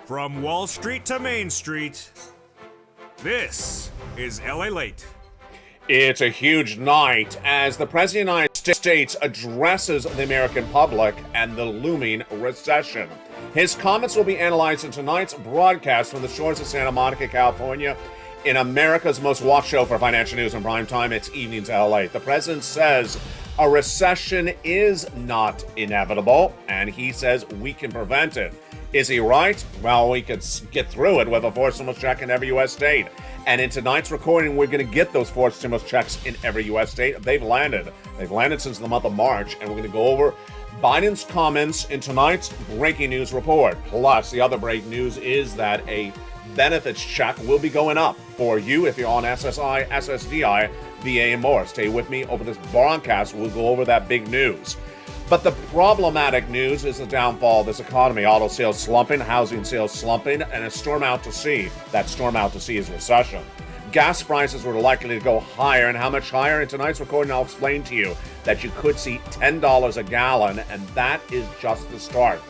From Wall Street to Main Street, this is LALATE. It's a huge night as the President of the United States addresses the American public and the looming recession. His comments will be analyzed in tonight's broadcast from the shores of Santa Monica, California, in America's most watched show for financial news in prime time. It's Evenings LA. The President says a recession is not inevitable, and he says we can prevent it. Is he right? Well, we could get through it with a forced stimulus check in every U.S. state. And in tonight's recording, we're going to get those forced stimulus checks in every U.S. state. They've landed. They've landed since the month of March, and we're going to go over Biden's comments in tonight's breaking news report. Plus, the other breaking news is that a benefits check will be going up for you if you're on SSI, SSDI, VA, and more. Stay with me over this broadcast. We'll go over that big news. But the problematic news is the downfall of this economy. Auto sales slumping, housing sales slumping, and a storm out to sea. That storm out to sea is recession. Gas prices were likely to go higher, and how much higher? In tonight's recording, I'll explain to you that you could see $10 a gallon, and that is just the start.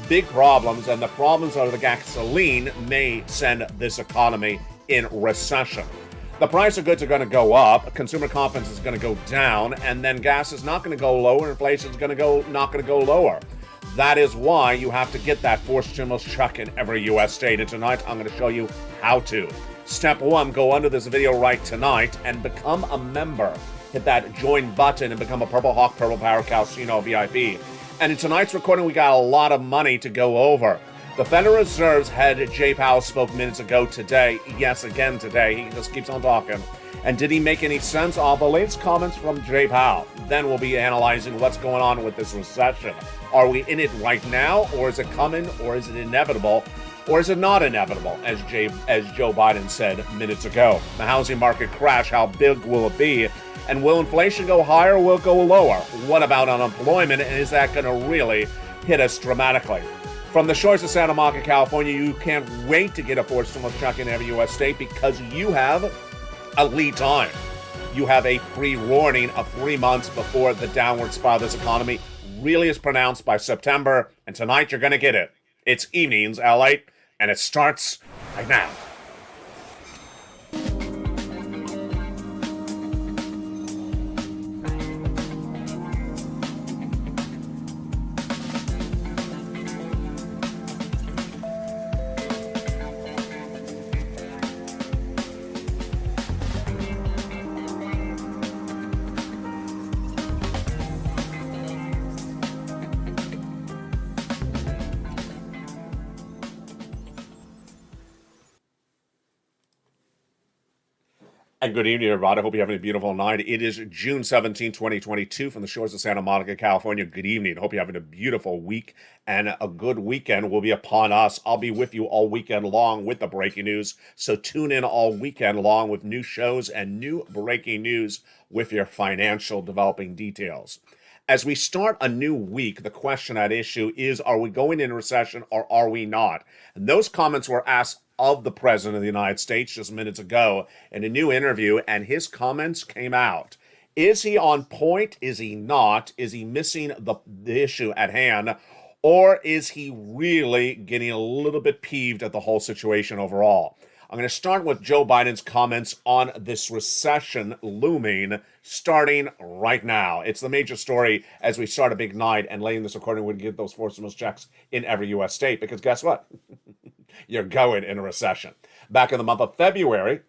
Big problems, and the problems are the gasoline may send this economy in recession. The price of goods are going to go up, consumer confidence is going to go down, and then gas is not going to go lower, inflation is not going to go lower. That is why you have to get that forced stimulus check in every U.S. state. And tonight, I'm going to show you how to. Step one, go under this video right tonight and become a member. Hit that join button and become a Purple Hawk, Purple Power Casino VIP. And in tonight's recording, we got a lot of money to go over. The Federal Reserve's head, Jay Powell, spoke minutes ago today. Yes, again today. He just keeps on talking. And did he make any sense? All the latest comments from Jay Powell. Then we'll be analyzing what's going on with this recession. Are we in it right now, or is it coming, or is it inevitable, or is it not inevitable, as Joe Biden said minutes ago? The housing market crash, how big will it be? And will inflation go higher or will it go lower? What about unemployment, and is that going to really hit us dramatically? From the shores of Santa Monica, California, you can't wait to get a forced stimulus check in every U.S. state because you have a lead time. You have a pre-warning of 3 months before the downward spiral of this economy really is pronounced by September. And tonight, you're going to get it. It's Evenings LA, and it starts right now. And good evening, everybody. I hope you're having a beautiful night. It is June 17, 2022, from the shores of Santa Monica, California. Good evening. Hope you're having a beautiful week, and a good weekend will be upon us. I'll be with you all weekend long with the breaking news, so tune in all weekend long with new shows and new breaking news with your financial developing details. As we start a new week, the question at issue is, are we going into recession or are we not? And those comments were asked of the President of the United States just minutes ago in a new interview, and his comments came out. Is he on point? Is he not? Is he missing the issue at hand? Or is he really getting a little bit peeved at the whole situation overall? I'm going to start with Joe Biden's comments on this recession looming, starting right now. It's the major story as we start a big night, and laying this recording, we're going to get those forced stimulus checks in every U.S. state, because guess what? You're going in a recession. Back in the month of February,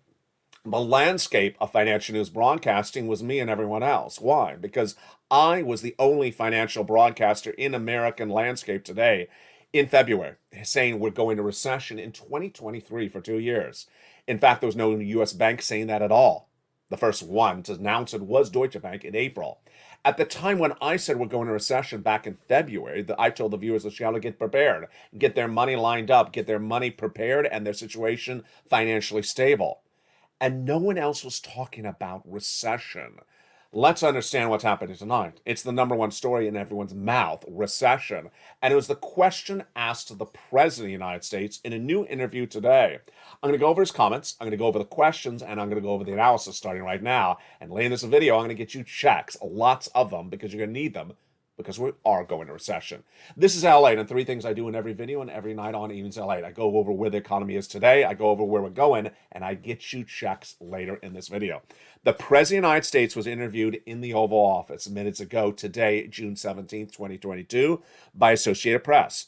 the landscape of financial news broadcasting was me and everyone else. Why? Because I was the only financial broadcaster in American landscape today in February saying we're going to recession in 2023 for 2 years. In fact, there was no U.S. bank saying that at all. The first one to announce it was Deutsche Bank in April. At the time when I said we're going to recession back in February, I told the viewers that they ought to get prepared, get their money lined up, get their money prepared, and their situation financially stable. And no one else was talking about recession. Let's understand what's happening tonight. It's the number one story in everyone's mouth, recession. And it was the question asked to the President of the United States in a new interview today. I'm going to go over his comments, I'm going to go over the questions, and I'm going to go over the analysis starting right now. And later in this video, I'm going to get you checks, lots of them, because you're going to need them because we are going to recession. This is LALATE, and three things I do in every video and every night on Evenings LALATE. I go over where the economy is today, I go over where we're going, and I get you checks later in this video. The President of the United States was interviewed in the Oval Office minutes ago today, June 17th, 2022, by Associated Press.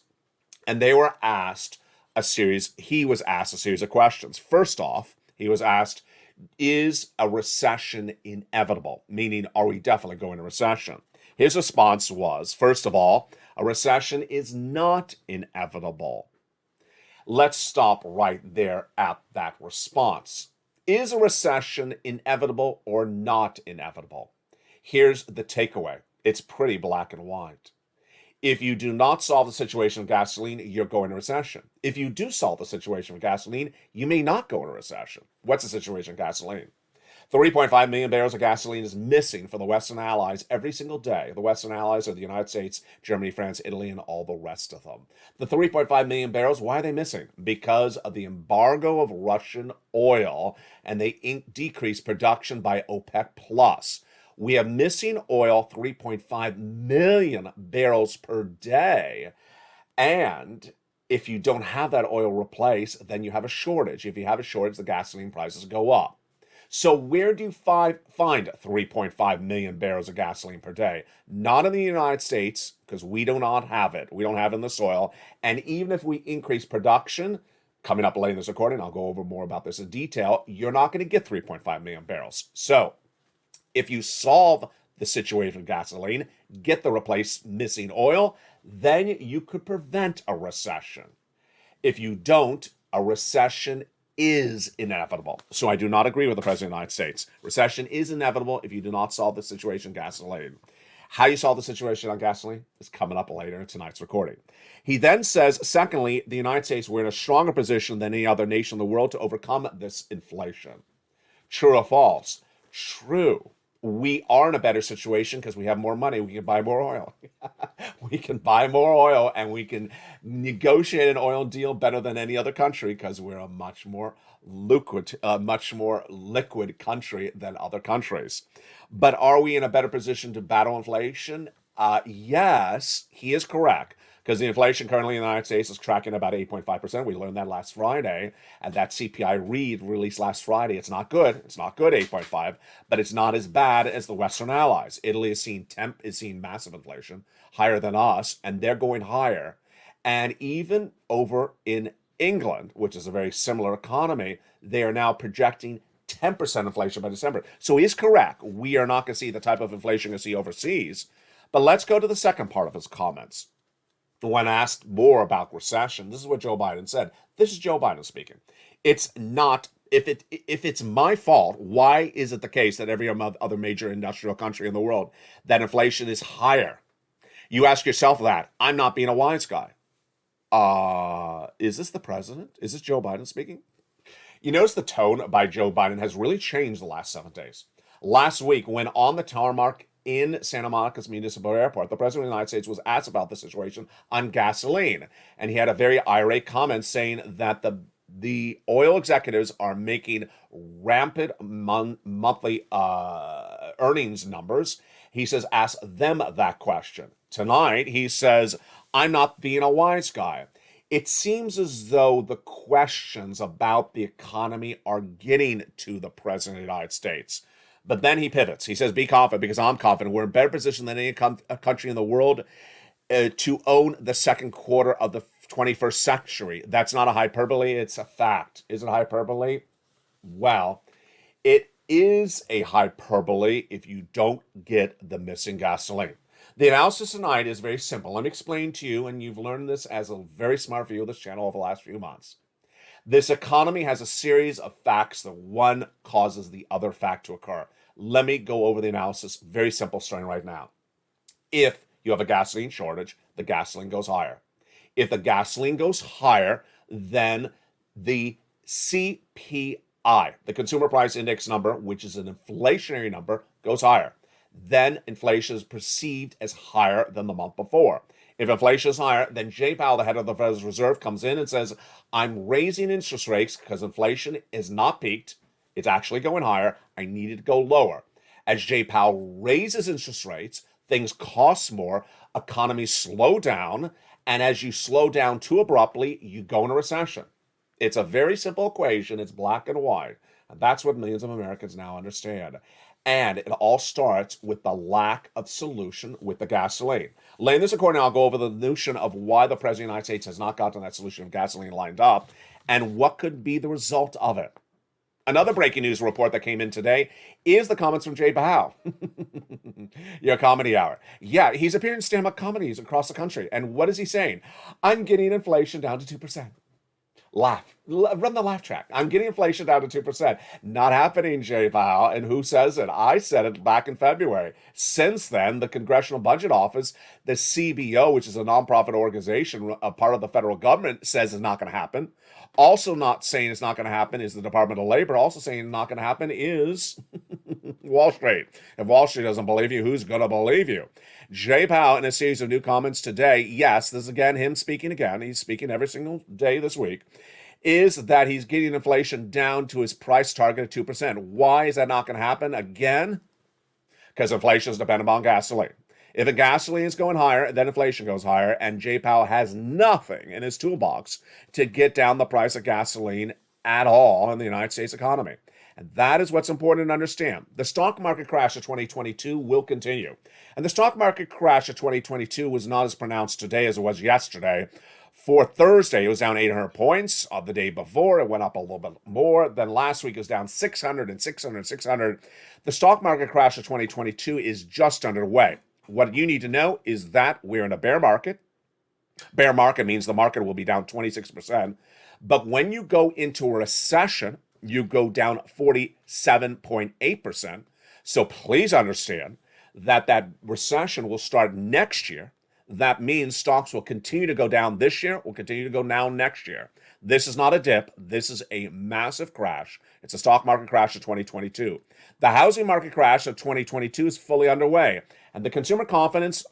And he was asked a series of questions. First off, he was asked, is a recession inevitable? Meaning, are we definitely going to recession? His response was, first of all, a recession is not inevitable. Let's stop right there at that response. Is a recession inevitable or not inevitable? Here's the takeaway. It's pretty black and white. If you do not solve the situation of gasoline, you're going to recession. If you do solve the situation of gasoline, you may not go into recession. What's the situation of gasoline? 3.5 million barrels of gasoline is missing for the Western Allies every single day. The Western Allies are the United States, Germany, France, Italy, and all the rest of them. The 3.5 million barrels, why are they missing? Because of the embargo of Russian oil, and they decreased production by OPEC+. We have missing oil 3.5 million barrels per day. And if you don't have that oil replaced, then you have a shortage. If you have a shortage, the gasoline prices go up. So where do you find 3.5 million barrels of gasoline per day? Not in the United States, because we do not have it. We don't have it in the soil. And even if we increase production, coming up later in this recording, I'll go over more about this in detail, you're not going to get 3.5 million barrels. So if you solve the situation of gasoline, get the replaced missing oil, then you could prevent a recession. If you don't, a recession is inevitable. So I do not agree with the President of the United States. Recession is inevitable if you do not solve the situation of gasoline. How you solve the situation on gasoline is coming up later in tonight's recording. He then says, secondly, the United States, we're in a stronger position than any other nation in the world to overcome this inflation. True or false? True. We are in a better situation because we have more money. We can buy more oil. We can buy more oil, and we can negotiate an oil deal better than any other country because we're a much more liquid country than other countries. But are we in a better position to battle inflation? Yes, he is correct. Because the inflation currently in the United States is tracking about 8.5%. We learned that last Friday. And that CPI read released last Friday. It's not good. It's not good, 8.5. But it's not as bad as the Western Allies. Italy is seeing massive inflation, higher than us. And they're going higher. And even over in England, which is a very similar economy, they are now projecting 10% inflation by December. So he is correct. We are not going to see the type of inflation you see overseas. But let's go to the second part of his comments. When asked more about recession, this is what Joe Biden said. This is Joe Biden speaking. It's not, if it's my fault, why is it the case that every other major industrial country in the world, that inflation is higher? You ask yourself that. I'm not being a wise guy. Is this the president? Is this Joe Biden speaking? You notice the tone by Joe Biden has really changed the last 7 days. Last week, when on the tarmac in Santa Monica's Municipal Airport, the President of the United States was asked about the situation on gasoline. And he had a very irate comment saying that the oil executives are making rampant monthly earnings numbers. He says, ask them that question. Tonight, he says, I'm not being a wise guy. It seems as though the questions about the economy are getting to the President of the United States. But then he pivots. He says, be confident because I'm confident. We're in better position than any country in the world to own the second quarter of the 21st century. That's not a hyperbole. It's a fact. Is it hyperbole? Well, it is a hyperbole if you don't get the missing gasoline. The analysis tonight is very simple. Let me explain to you, and you've learned this as a very smart viewer of this channel over the last few months. This economy has a series of facts that one causes the other fact to occur. Let me go over the analysis. Very simple, starting right now. If you have a gasoline shortage, the gasoline goes higher. If the gasoline goes higher, then the CPI, the Consumer Price Index number, which is an inflationary number, goes higher. Then inflation is perceived as higher than the month before. If inflation is higher, then Jay Powell, the head of the Federal Reserve, comes in and says, I'm raising interest rates because inflation is not peaked. It's actually going higher. I need it to go lower. As Jay Powell raises interest rates, things cost more, economies slow down, and as you slow down too abruptly, you go into recession. It's a very simple equation. It's black and white. And that's what millions of Americans now understand. And it all starts with the lack of solution with the gasoline. Laying this according, I'll go over the notion of why the President of the United States has not gotten that solution of gasoline lined up and what could be the result of it. Another breaking news report that came in today is the comments from Jay Powell. Your comedy hour. Yeah, he's appearing in stand-up comedies across the country. And what is he saying? I'm getting inflation down to 2%. Laugh. Run the laugh track. I'm getting inflation down to 2%. Not happening, Jay Powell. And who says it? I said it back in February. Since then, the Congressional Budget Office, the CBO, which is a nonprofit organization, a part of the federal government, says it's not going to happen. Also not saying it's not going to happen is the Department of Labor. Also saying it's not going to happen is Wall Street. If Wall Street doesn't believe you, who's going to believe you? Jay Powell, in a series of new comments today, yes, this is again him speaking again. He's speaking every single day this week, is that he's getting inflation down to his price target of 2%. Why is that not going to happen? Again, because inflation is dependent on gasoline. If the gasoline is going higher, then inflation goes higher, and Jay Powell has nothing in his toolbox to get down the price of gasoline at all in the United States economy. And that is what's important to understand. The stock market crash of 2022 will continue. And the stock market crash of 2022 was not as pronounced today as it was yesterday. For Thursday, it was down 800 points. The day before, it went up a little bit more. Then last week, it was down 600 and 600 and 600. The stock market crash of 2022 is just underway. What you need to know is that we're in a bear market. Bear market means the market will be down 26%. But when you go into a recession, you go down 47.8%. So please understand that that recession will start next year. That means stocks will continue to go down this year, will continue to go down next year. This is not a dip. This is a massive crash. It's a stock market crash of 2022. The housing market crash of 2022 is fully underway. And the consumer confidence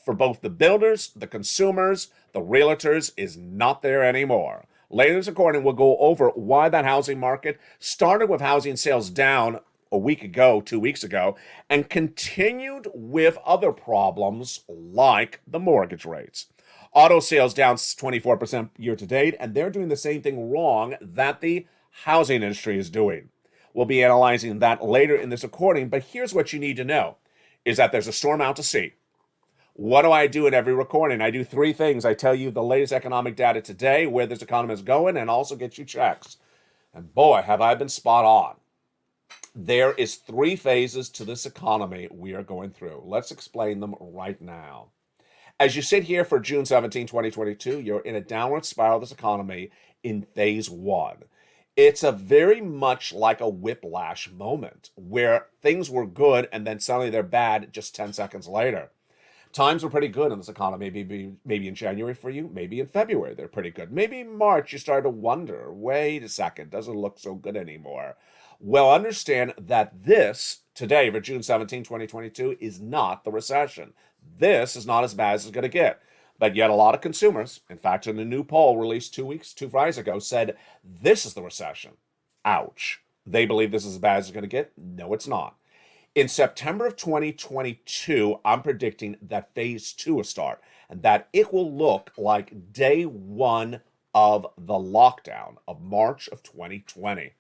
for both the builders, the consumers, the realtors is not there anymore. Later this recording, we'll go over why that housing market started with housing sales down a week ago, 2 weeks ago, and continued with other problems like the mortgage rates. Auto sales down 24% year to date, and they're doing the same thing wrong that the housing industry is doing. We'll be analyzing that later in this recording, but here's what you need to know, is that there's a storm out to sea. What do I do in every recording? I do three things. I tell you the latest economic data today, where this economy is going, and also get you checks. And boy, have I been spot on. There is three phases to this economy we are going through. Let's explain them right now. As you sit here for June 17, 2022, you're in a downward spiral of this economy in phase one. It's a very much like a whiplash moment where things were good and then suddenly they're bad just 10 seconds later. Times were pretty good in this economy, maybe in January for you, maybe in February they're pretty good. Maybe in March you started to wonder, wait a second, doesn't look so good anymore. Well, understand that this, today for June 17, 2022, is not the recession. This is not as bad as it's going to get. But yet a lot of consumers, in fact, in a new poll released 2 Fridays ago, said this is the recession. Ouch. They believe this is as bad as it's going to get? No, it's not. In September of 2022, I'm predicting that phase two will start and that it will look like day one of the lockdown of March of 2020.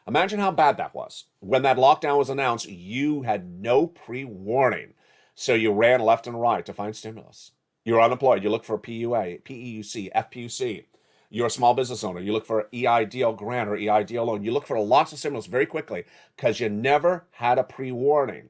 Imagine how bad that was. When that lockdown was announced, you had no pre-warning. So you ran left and right to find stimulus. You're unemployed. You look for PUA, PEUC, FPUC. You're a small business owner. You look for EIDL grant or EIDL loan. You look for lots of stimulus very quickly because you never had a pre-warning.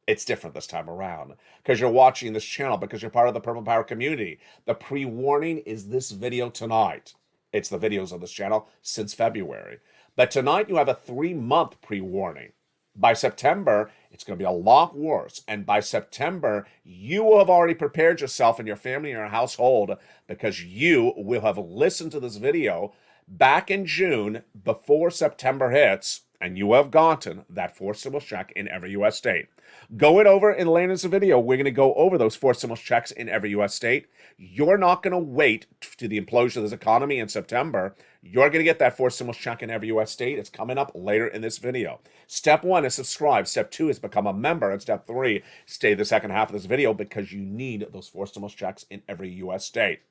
It's different this time around because you're watching this channel, because you're part of the Purple Power community. The pre-warning is this video tonight. It's the videos of this channel since February. But tonight you have a 3-month pre-warning. By September, it's going to be a lot worse. And by September, you will have already prepared yourself and your family and your household because you will have listened to this video back in June before September hits, and you have gotten that 4 stimulus check in every U.S. state. Going over in later in this video, we're going to go over those 4 stimulus checks in every U.S. state. You're not going to wait to the implosion of this economy in September. You're going to get that forced stimulus check in every U.S. state. It's coming up later in this video. Step 1 is subscribe. Step 2 is become a member. And step 3, stay the second half of this video because you need those forced stimulus checks in every U.S. state.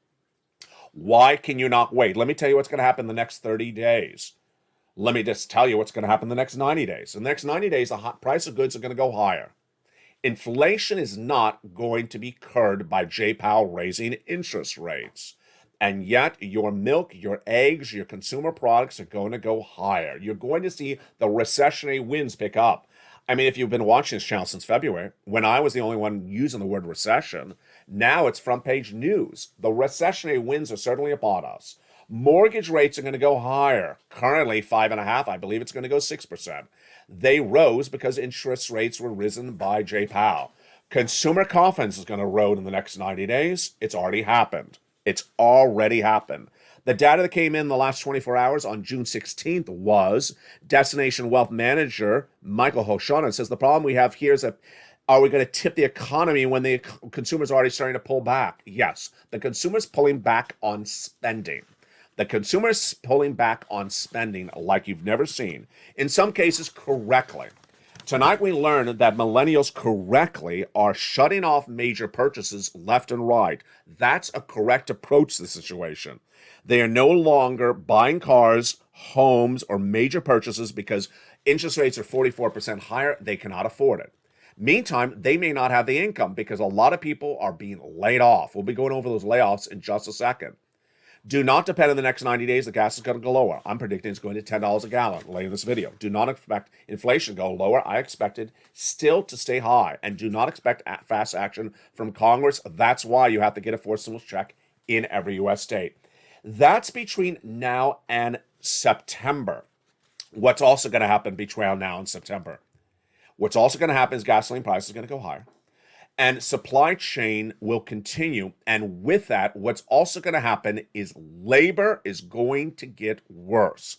Why can you not wait? Let me tell you what's going to happen in the next 30 days. Let me just tell you what's going to happen in the next 90 days. In the next 90 days, the price of goods are going to go higher. Inflation is not going to be curbed by Jay Powell raising interest rates. And yet, your milk, your eggs, your consumer products are going to go higher. You're going to see the recessionary winds pick up. I mean, if you've been watching this channel since February, when I was the only one using the word recession, now it's front page news. The recessionary winds are certainly upon us. Mortgage rates are going to go higher. Currently 5.5%. I believe it's going to go 6%. They rose because interest rates were risen by Jay Powell. Consumer confidence is going to erode in the next 90 days. It's already happened. It's already happened. The data that came in the last 24 hours on June 16th was Destination Wealth Manager Michael Hoshana says the problem we have here is that are we going to tip the economy when the consumer's already starting to pull back? Yes, the consumer's pulling back on spending. The consumer's pulling back on spending like you've never seen. In some cases, correctly. Tonight we learned that millennials correctly are shutting off major purchases left and right. That's a correct approach to the situation. They are no longer buying cars, homes, or major purchases because interest rates are 44% higher. They cannot afford it. Meantime, they may not have the income because a lot of people are being laid off. We'll be going over those layoffs in just a second. Do not depend on the next 90 days. The gas is going to go lower. I'm predicting it's going to $10 a gallon later in this video. Do not expect inflation to go lower. I expect it still to stay high. And do not expect fast action from Congress. That's why you have to get a forced stimulus check in every U.S. state. That's between now and September. What's also going to happen between now and September? What's also going to happen is gasoline prices are going to go higher. And supply chain will continue. And with that, what's also going to happen is labor is going to get worse.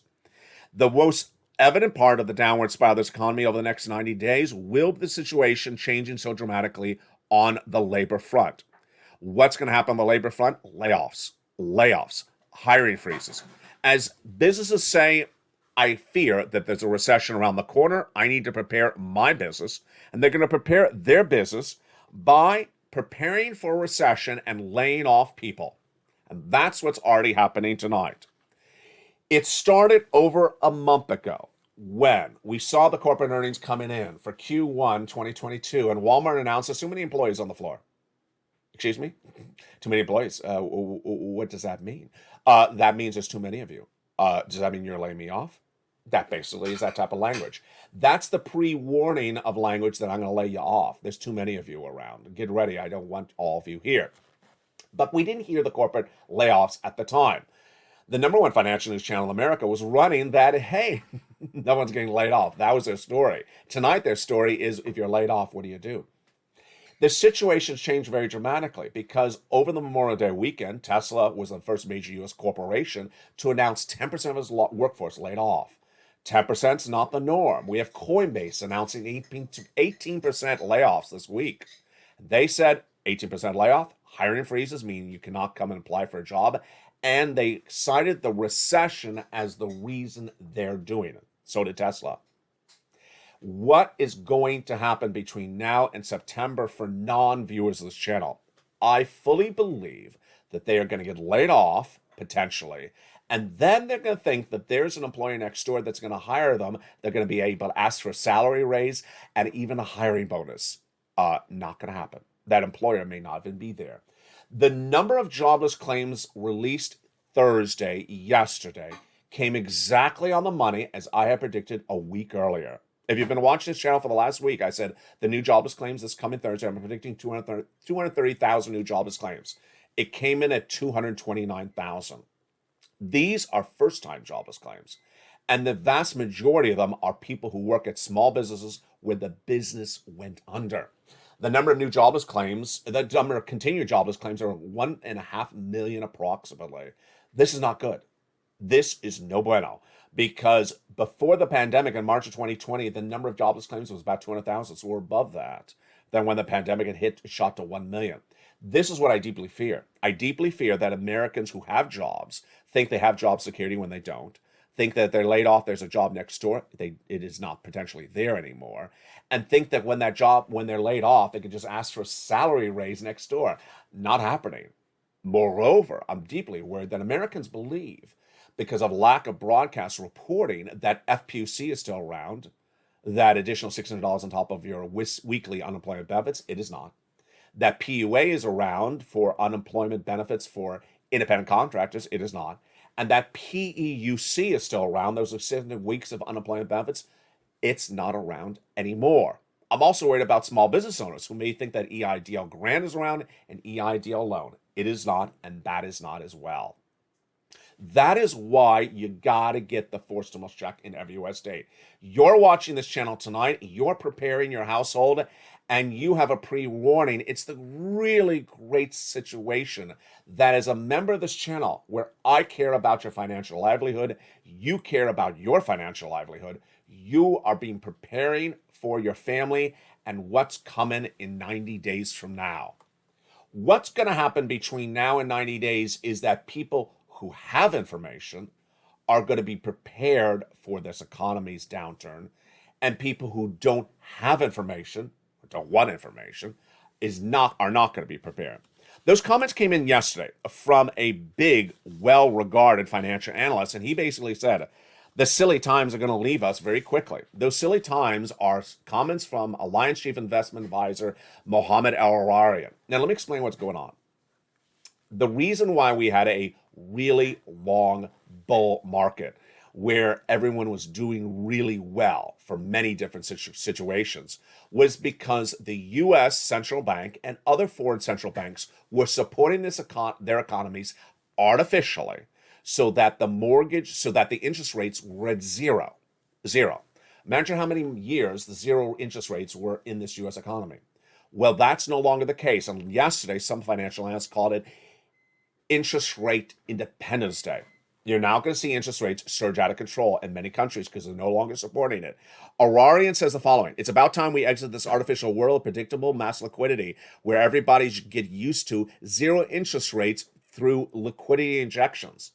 The most evident part of the downward spiral of this economy over the next 90 days will be the situation changing so dramatically on the labor front. What's going to happen on the labor front? Layoffs, hiring freezes. As businesses say, I fear that there's a recession around the corner. I need to prepare my business. And they're going to prepare their business by preparing for a recession and laying off people. And that's what's already happening tonight. It started over a month ago when we saw the corporate earnings coming in for Q1 2022, and Walmart announced there's too many employees on the floor. Excuse me? Too many employees. What does that mean? That means there's too many of you. Does that mean you're laying me off? That basically is that type of language. That's the pre-warning of language that I'm going to lay you off. There's too many of you around. Get ready. I don't want all of you here. But we didn't hear the corporate layoffs at the time. The number one financial news channel in America was running that, hey, no one's getting laid off. That was their story. Tonight, their story is, if you're laid off, what do you do? The situation's changed very dramatically because over the Memorial Day weekend, Tesla was the first major U.S. corporation to announce 10% of its workforce laid off. 10% is not the norm. We have Coinbase announcing 18% layoffs this week. They said 18% layoff, hiring freezes, meaning you cannot come and apply for a job. And they cited the recession as the reason they're doing it. So did Tesla. What is going to happen between now and September for non-viewers of this channel? I fully believe that they are going to get laid off, potentially, and then they're going to think that there's an employer next door that's going to hire them. They're going to be able to ask for a salary raise and even a hiring bonus. Not going to happen. That employer may not even be there. The number of jobless claims released yesterday, came exactly on the money as I had predicted a week earlier. If you've been watching this channel for the last week, I said the new jobless claims this coming Thursday, I'm predicting 230,000 new jobless claims. It came in at 229,000. These are first-time jobless claims. And the vast majority of them are people who work at small businesses where the business went under. The number of new jobless claims, the number of continued jobless claims are 1.5 million approximately. This is not good. This is no bueno. Because before the pandemic in March of 2020, the number of jobless claims was about 200,000. So we're above that. Then when the pandemic had hit, it shot to 1 million. This is what I deeply fear. I deeply fear that Americans who have jobs think they have job security when they don't, think that they're laid off, there's a job next door, it is not potentially there anymore, and think that when they're laid off, they can just ask for a salary raise next door. Not happening. Moreover, I'm deeply worried that Americans believe, because of lack of broadcast reporting, that FPUC is still around, that additional $600 on top of your weekly unemployment benefits. It is not. That PUA is around for unemployment benefits for independent contractors. It is not. And that PEUC is still around. Those are 7 weeks of unemployment benefits. It's not around anymore. I'm also worried about small business owners who may think that EIDL grant is around and EIDL loan. It is not, and that is not as well. That is why you got to get the forced stimulus check in every U.S. state. You're watching this channel tonight, you're preparing your household, and you have a pre-warning. It's the really great situation that as a member of this channel, where I care about your financial livelihood, you care about your financial livelihood, you are being preparing for your family and what's coming in 90 days from now. What's going to happen between now and 90 days is that people who have information are going to be prepared for this economy's downturn, and people who don't have information, or don't want information, are not going to be prepared. Those comments came in yesterday from a big, well-regarded financial analyst, and he basically said, the silly times are going to leave us very quickly. Those silly times are comments from Alliance Chief Investment Advisor Mohammed El-Ararian. Now, let me explain what's going on. The reason why we had a really long bull market where everyone was doing really well for many different situations was because the U.S. central bank and other foreign central banks were supporting their economies artificially so that the interest rates were at zero. Imagine how many years the zero interest rates were in this U.S. economy. Well, that's no longer the case. And yesterday, some financial analysts called it Interest Rate Independence Day. You're now going to see interest rates surge out of control in many countries because they're no longer supporting it. Ararian says the following: it's about time we exit this artificial world of predictable mass liquidity where everybody should get used to zero interest rates through liquidity injections.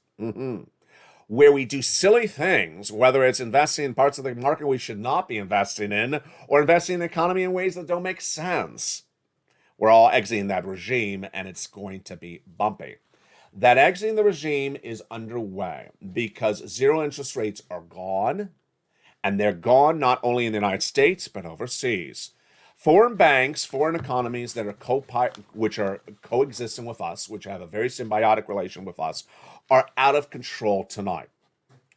Where we do silly things, whether it's investing in parts of the market we should not be investing in, or investing in the economy in ways that don't make sense. We're all exiting that regime, and it's going to be bumpy. That exiting the regime is underway because zero interest rates are gone, and they're gone not only in the United States, but overseas. Foreign banks, foreign economies that are which are coexisting with us, which have a very symbiotic relation with us, are out of control tonight.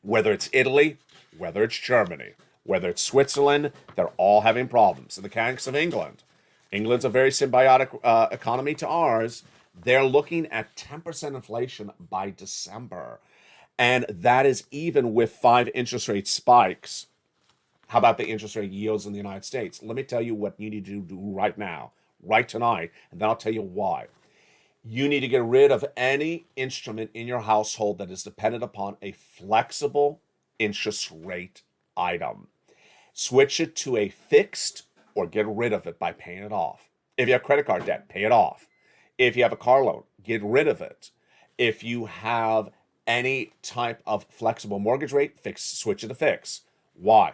Whether it's Italy, whether it's Germany, whether it's Switzerland, they're all having problems. In the case of England's a very symbiotic economy to ours. They're looking at 10% inflation by December. And that is even with 5 interest rate spikes. How about the interest rate yields in the United States? Let me tell you what you need to do right now, right tonight, and then I'll tell you why. You need to get rid of any instrument in your household that is dependent upon a flexible interest rate item. Switch it to a fixed or get rid of it by paying it off. If you have credit card debt, pay it off. If you have a car loan, get rid of it. If you have any type of flexible mortgage rate, switch it to fix. Why?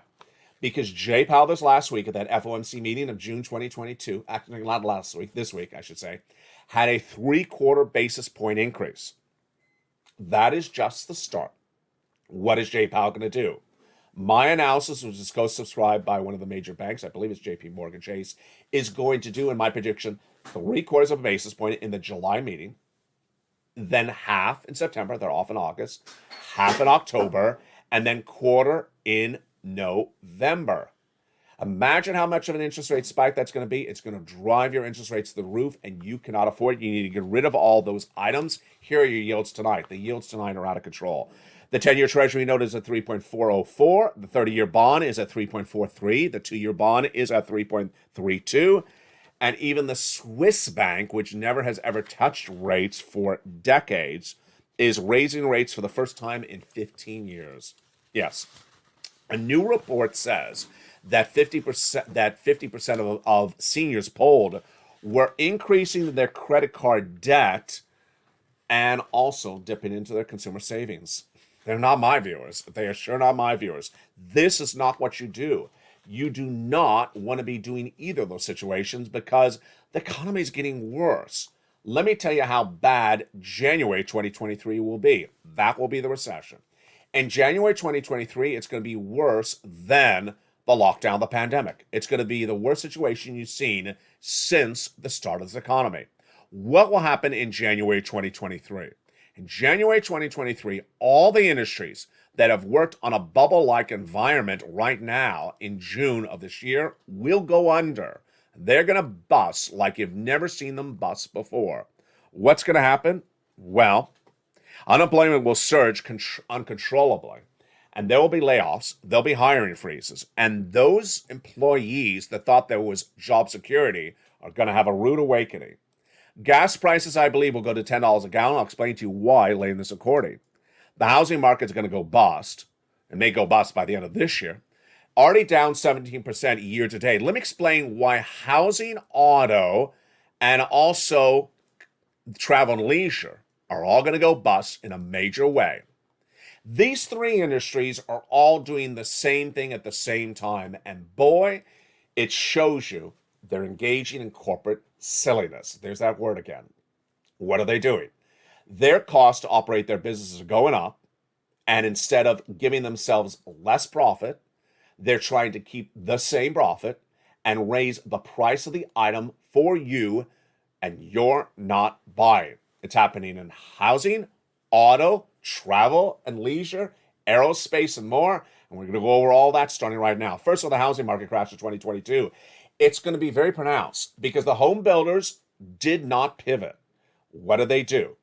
Because Jay Powell this last week at that FOMC meeting of June 2022, actually not last week, this week I should say, had a 3/4 basis point increase. That is just the start. What is Jay Powell going to do? My analysis, which is co-subscribed by one of the major banks, I believe it's JP Morgan Chase, is going to do, in my prediction, 3/4 of a basis point in the July meeting, then half in September, they're off in August, half in October, and then quarter in November. Imagine how much of an interest rate spike that's going to be. It's going to drive your interest rates to the roof, and you cannot afford it. You need to get rid of all those items. Here are your yields tonight. The yields tonight are out of control. The 10-year Treasury note is at 3.404. The 30-year bond is at 3.43. The 2-year bond is at 3.32. And even the Swiss bank, which never has ever touched rates for decades, is raising rates for the first time in 15 years. Yes. A new report says that 50% of seniors polled were increasing their credit card debt and also dipping into their consumer savings. They're not my viewers. They are sure not my viewers. This is not what you do. You do not want to be doing either of those situations because the economy is getting worse. Let me tell you how bad January 2023 will be. That will be the recession. In January 2023, it's going to be worse than the lockdown, the pandemic. It's going to be the worst situation you've seen since the start of this economy. What will happen in January 2023? In January 2023, all the industries that have worked on a bubble-like environment right now in June of this year will go under. They're going to bust like you've never seen them bust before. What's going to happen? Well, unemployment will surge uncontrollably, and there will be layoffs, there'll be hiring freezes, and those employees that thought there was job security are going to have a rude awakening. Gas prices, I believe, will go to $10 a gallon. I'll explain to you why later in this recording. The housing market is going to go bust. It may go bust by the end of this year. Already down 17% year to date. Let me explain why housing, auto, and also travel and leisure are all going to go bust in a major way. These three industries are all doing the same thing at the same time. And boy, it shows you they're engaging in corporate silliness. There's that word again. What are they doing? Their costs to operate their businesses are going up. And instead of giving themselves less profit, they're trying to keep the same profit and raise the price of the item for you, and you're not buying. It's happening in housing, auto, travel and leisure, aerospace, and more. And we're going to go over all that starting right now. First of all, the housing market crash in 2022. It's going to be very pronounced because the home builders did not pivot. What did they do?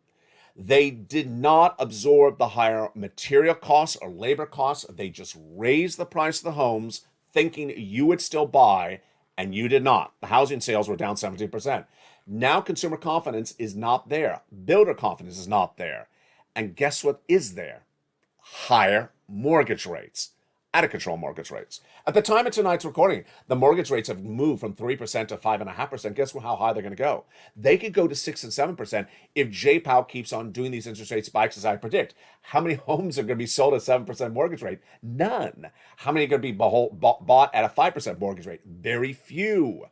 They did not absorb the higher material costs or labor costs. They just raised the price of the homes thinking you would still buy, and you did not. The housing sales were down 17%. Now consumer confidence is not there. Builder confidence is not there. And guess what is there? Higher mortgage rates. Out of control mortgage rates. At the time of tonight's recording, the mortgage rates have moved from 3% to 5.5%. Guess how high they're going to go? They could go to 6 and 7% if J. Powell keeps on doing these interest rate spikes as I predict. How many homes are going to be sold at 7% mortgage rate? None. How many are going to be bought at a 5% mortgage rate? Very few.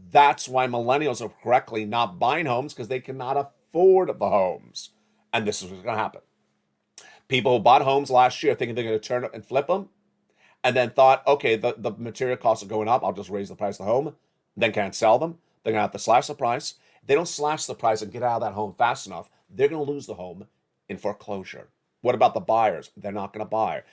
That's why millennials are correctly not buying homes, because they cannot afford the homes. And this is what's going to happen. People who bought homes last year thinking they're going to turn up and flip them, and then thought, okay, the material costs are going up, I'll just raise the price of the home, then can't sell them. They're going to have to slash the price. If they don't slash the price and get out of that home fast enough, they're going to lose the home in foreclosure. What about the buyers? They're not going to buy.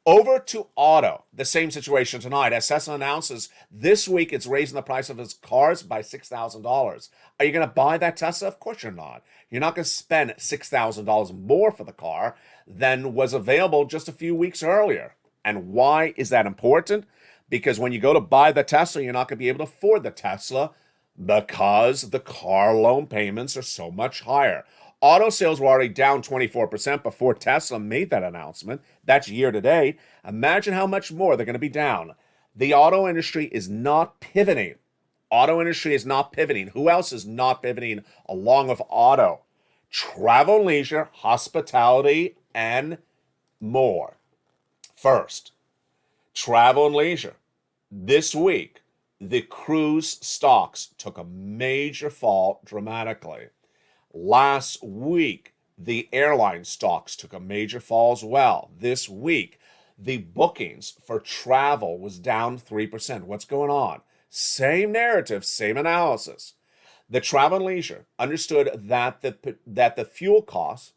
Over to auto, the same situation tonight. As Tesla announces this week it's raising the price of its cars by $6,000. Are you going to buy that Tesla? Of course you're not. You're not going to spend $6,000 more for the car than was available just a few weeks earlier. And why is that important? Because when you go to buy the Tesla, you're not going to be able to afford the Tesla because the car loan payments are so much higher. Auto sales were already down 24% before Tesla made that announcement. That's year to date. Imagine how much more they're going to be down. The auto industry is not pivoting. Auto industry is not pivoting. Who else is not pivoting along with auto? Travel and leisure, hospitality, and more. First, travel and leisure. This week, the cruise stocks took a major fall dramatically. Last week, the airline stocks took a major fall as well. This week, the bookings for travel was down 3%. What's going on? Same narrative, same analysis. The travel and leisure understood that the fuel costs,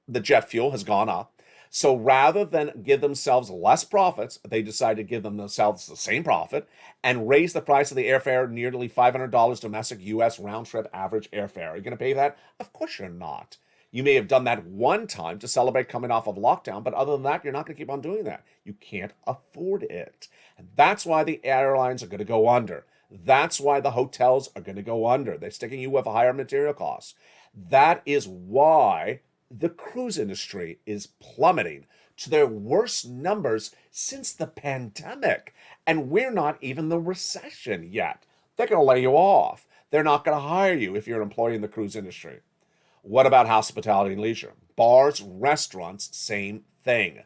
the jet fuel, has gone up. So rather than give themselves less profits, they decided to give themselves the same profit and raise the price of the airfare nearly $500 domestic U.S. round-trip average airfare. Are you going to pay that? Of course you're not. You may have done that one time to celebrate coming off of lockdown, but other than that, you're not going to keep on doing that. You can't afford it. And that's why the airlines are going to go under. That's why the hotels are going to go under. They're sticking you with higher material costs. That is why the cruise industry is plummeting to their worst numbers since the pandemic. And we're not even the recession yet. They're going to lay you off. They're not going to hire you if you're an employee in the cruise industry. What about hospitality and leisure? Bars, restaurants, same thing.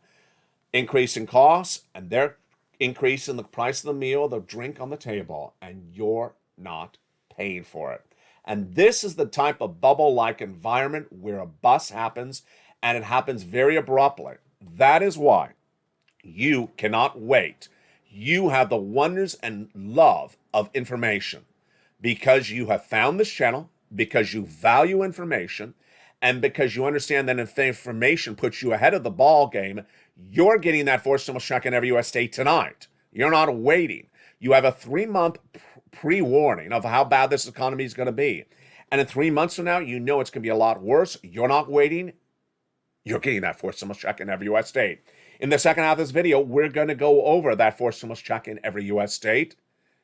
Increase in costs, and they're increasing the price of the meal, the drink on the table, and you're not paying for it. And this is the type of bubble-like environment where a bust happens, and it happens very abruptly. That is why you cannot wait. You have the wonders and love of information because you have found this channel, because you value information, and because you understand that if the information puts you ahead of the ball game, you're getting that forced stimulus check in every U.S. state tonight. You're not waiting. You have a 3-month pre-warning of how bad this economy is going to be. And in 3 months from now, you know it's going to be a lot worse. You're not waiting. You're getting that forced stimulus check in every U.S. state. In the second half of this video, we're going to go over that forced stimulus check in every U.S. state.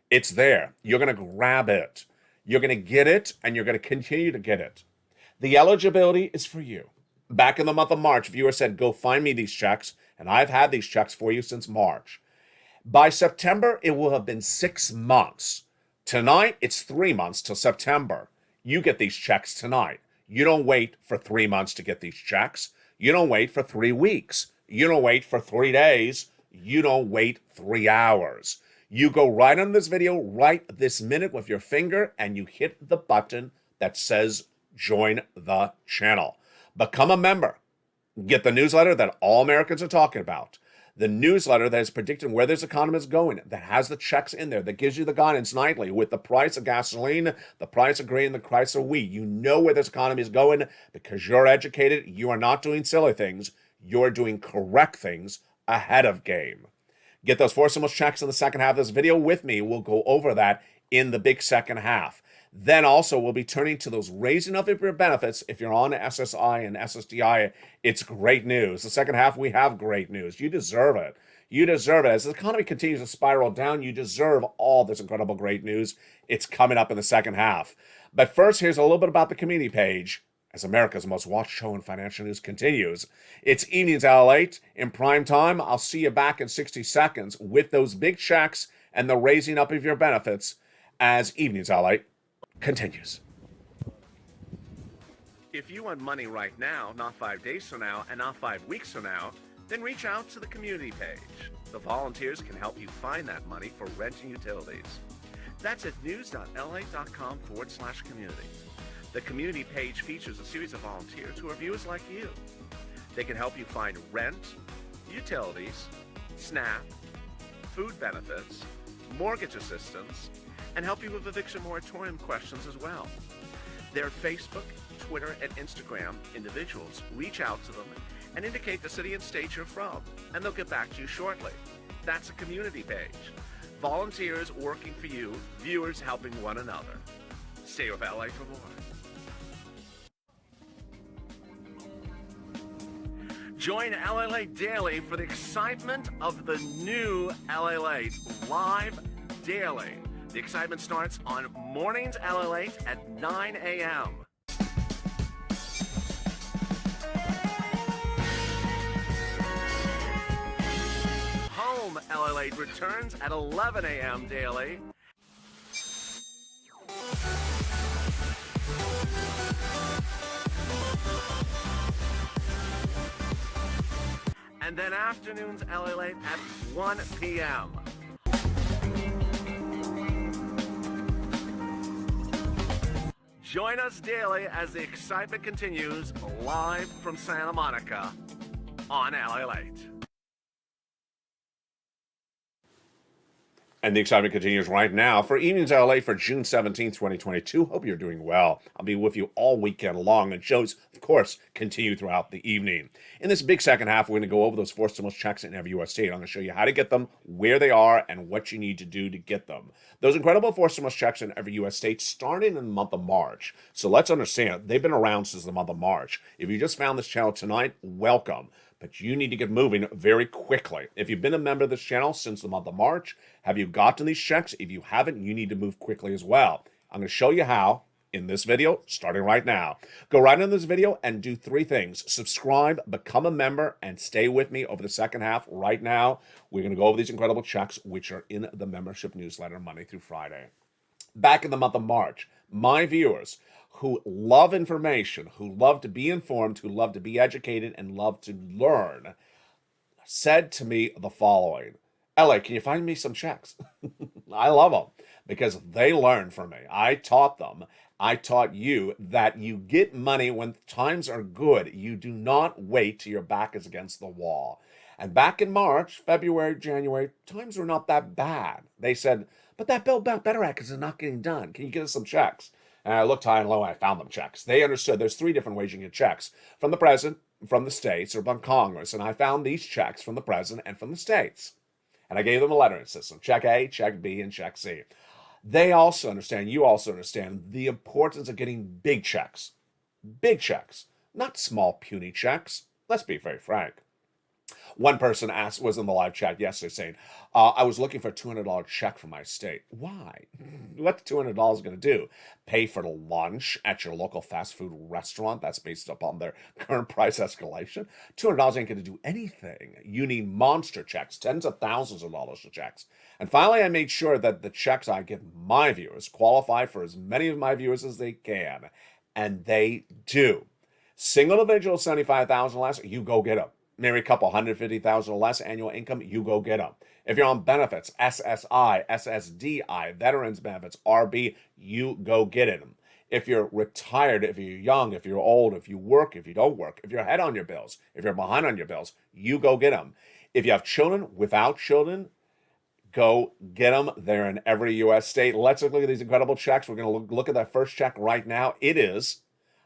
It's there. You're going to grab it. You're going to get it, and you're going to continue to get it. The eligibility is for you. Back in the month of March, viewers said, go find me these checks, and I've had these checks for you since March. By September, it will have been 6 months. Tonight, it's 3 months till September. You get these checks tonight. You don't wait for 3 months to get these checks. You don't wait for 3 weeks. You don't wait for 3 days. You don't wait 3 hours. You go right on this video right this minute with your finger, and you hit the button that says join the channel. Become a member. Get the newsletter that all Americans are talking about. The newsletter that is predicting where this economy is going, that has the checks in there, that gives you the guidance nightly with the price of gasoline, the price of grain, the price of wheat. You know where this economy is going because you're educated. You are not doing silly things. You're doing correct things ahead of game. Get those forced stimulus checks in the second half of this video with me. We'll go over that in the big second half. Then also we'll be turning to those raising of your benefits. If you're on SSI and SSDI, it's great news. The second half, we have great news. You deserve it. You deserve it. As the economy continues to spiral down, you deserve all this incredible great news. It's coming up in the second half. But first, here's a little bit about the community page as America's most watched show in financial news continues. It's Evenings at LALATE in prime time. I'll see you back in 60 seconds with those big checks and the raising up of your benefits as Evenings at LALATE continues. If you want money right now, not 5 days from now, and not 5 weeks from now, then reach out to the community page. The volunteers can help you find that money for rent and utilities. That's at news.la.com/community. The community page features a series of volunteers who are viewers like you. They can help you find rent, utilities, SNAP, food benefits, mortgage assistance, and help you with eviction moratorium questions as well. Their Facebook, Twitter, and Instagram individuals reach out to them and indicate the city and state you're from, and they'll get back to you shortly. That's a community page. Volunteers working for you, viewers helping one another. Stay with LA for more. Join LALATE Daily for the excitement of the new LALATE live daily. The excitement starts on mornings LALATE at 9 a.m. Home LALATE returns at 11 a.m. daily. And then afternoons LALATE at 1 p.m. Join us daily as the excitement continues live from Santa Monica on LALATE. And the excitement continues right now for Evenings LA for June 17th, 2022. Hope you're doing well. I'll be with you all weekend long, and shows, of course, continue throughout the evening. In this big second half, we're going to go over those forced stimulus checks in every U.S. state. I'm going to show you how to get them, where they are, and what you need to do to get them. Those incredible forced stimulus checks in every U.S. state started in the month of March. So let's understand, they've been around since the month of March. If you just found this channel tonight, welcome. But you need to get moving very quickly. If you've been a member of this channel since the month of March, have you gotten these checks? If you haven't, you need to move quickly as well. I'm going to show you how in this video, starting right now. Go right into this video and do 3 things. Subscribe, become a member, and stay with me over the second half right now. We're going to go over these incredible checks, which are in the membership newsletter Monday through Friday. Back in the month of March, my viewers who love information, who love to be informed, who love to be educated, and love to learn, said to me the following: LA, can you find me some checks? I love them because they learn from me. I taught them. I taught you that you get money when times are good. You do not wait till your back is against the wall. And back in March, February, January, times were not that bad. They said, but that Build Back Better Act is not getting done. Can you get us some checks? And I looked high and low and I found them checks. They understood there's three different ways you can get checks: from the president, from the states, or from Congress. And I found these checks from the president and from the states. And I gave them a lettering system: check A, check B, and check C. They also understand, you also understand, the importance of getting big checks. Big checks, not small, puny checks. Let's be very frank. One person was in the live chat yesterday saying, I was looking for a $200 check from my state. Why? What's $200 going to do? Pay for lunch at your local fast food restaurant that's based upon their current price escalation? $200 ain't going to do anything. You need monster checks, tens of thousands of dollars of checks. And finally, I made sure that the checks I give my viewers qualify for as many of my viewers as they can. And they do. Single individual, 75,000 less, you go get them. Married couple, 150,000 or less annual income, you go get them. If you're on benefits, SSI, SSDI, veterans benefits, RB, you go get them. If you're retired, if you're young, if you're old, if you work, if you don't work, if you're ahead on your bills, if you're behind on your bills, you go get them. If you have children, without children, go get them. They're in every U.S. state. Let's look at these incredible checks. We're going to look at that first check right now. It is